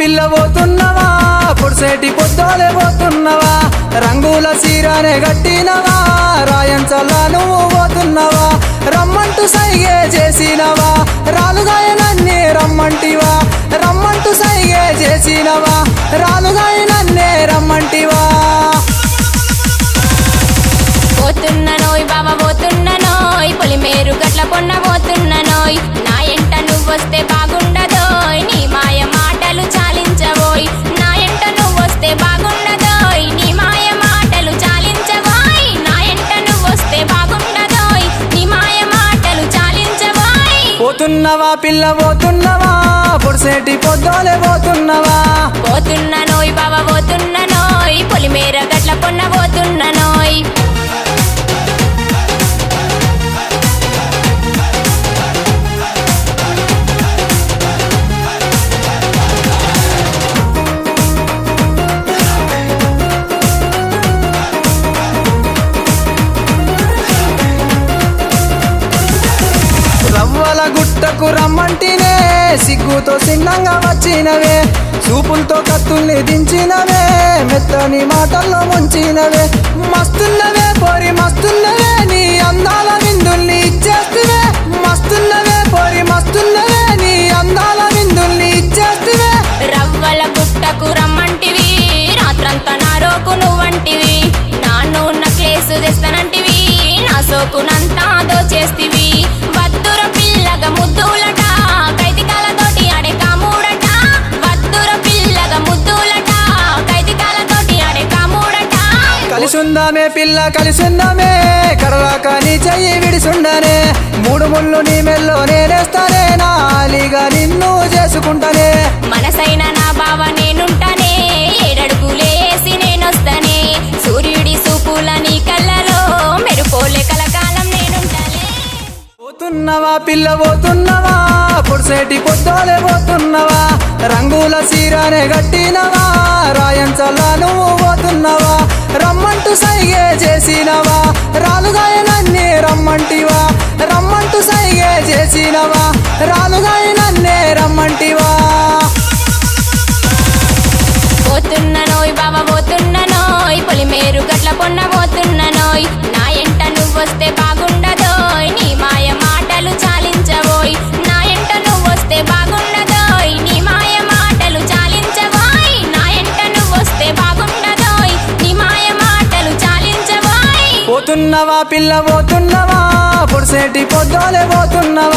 పిల్ల పోతున్నవా పొడిసేటి పొద్దోలే పోతున్నవా రంగుల సీరానే గట్టినవా రాయంచల్లా నువ్వు పోతున్నవా రమ్మంటూ సైగే చేసినవా రాలుగాయనన్నే రమ్మంటివా రమ్మంటూ సైగే చేసినవా రాలుగాయనన్నే రమ్మంటివా పోతున్ననోయ్ బావ పోతున్ననోయ్ పొలిమేరు గట్ల పొన్న పోతున్ననోయ్ నా ఎంట నువ్వొస్తే బాగుండదోయ్ నీ మాయ మాటలు చాలించవోయ్ నా ఎంట నువ్వొస్తే బాగుండదోయ్ నీ మాయ మాటలు చాలించవోయ్ నా ఎంట నువ్వొస్తే బాగుండదోయ్ నీ మాయ మాటలు చాలించవోయ్ పోతున్నవా పిల్ల పోతున్నవా పొడిసేటి పొద్దోలే పోతున్నవా పోతున్ననోయ్ బావ పోతున్ననోయ్ పొలిమేర గట్ల పొన్న పోతున్ననోయ్ రవ్వల గుట్టకు రమ్మంటినే సిగ్గుతో సిన్నంగా వచ్చినవే చూపులతో కత్తుల్ని దించినవే మెత్తని మాటల్లో ముంచినవే మస్తున్నవే పోరి మస్తున్నవే నీ అందాల విందుల్ని ఇచ్చేస్తువే మస్తున్నవే పోరి మస్తున్నవే నీ అందాల విందుల్ని ఇచ్చేస్తువే రవ్వల గుట్టకు రమ్మంటివి రాత్రంతా నా రోకు నువ్వంటివి నాన్ను నక్లేసు తెస్తానంటివి నా సోకునంతా దోచేస్తివి వద్దుర పిల్లగ ముద్దులట కైతికాలతోటి ఆడే కాముడట వద్దుర పిల్లగ ముద్దులట కైతికాలతోటి ఆడే కాముడట కలిసుందామే పిల్ల కలిసుందామే కడరాక నీ చెయ్యి విడిసుండనే మూడు ముళ్ళు నీ మెల్లో నేనేస్తానే నాలిగా నిన్ను చేసుకుంటానే మనసైన నా బావ నేనుంటానే ఏడడుగులేసి నేనొస్తానే సూర్యుడి సూపుల నీ కళ్ళలో మెరుపోలే కలకాలం నేనుంటానే పోతున్నవా పిల్ల పోతున్నవా పొడిసేటి పొద్దోలే పోతున్నవా రంగుల సీరానే గట్టినవా రాయంచల్లా నువ్వు పోతున్నవా రమ్మంటూ సైగే చేసినవా రాలుగాయనన్నే రమ్మంటివా రమ్మంటూ సైగే చేసినవా రాలుగాయనన్నే రమ్మంటివా పోతున్ననోయ్ బావ పోతున్ననోయ్ పొలిమేరు గట్ల పొన్న పోతున్ననోయ్ నా ఎంట నువ్వొస్తే బాగుండదోయ్ నీ మాయ మాటలు చాలించవోయ్ నా ఎంట నువ్వొస్తే బాగుండదోయ్ నీ మాయ మాటలు చాలించవోయ్ నా ఎంట నువ్వొస్తే బాగుండదోయ్ నీ మాయ మాటలు చాలించవోయ్ పోతున్నవా పిల్ల పోతున్నవా పొడిసేటి పొద్దోలే పోతున్నవా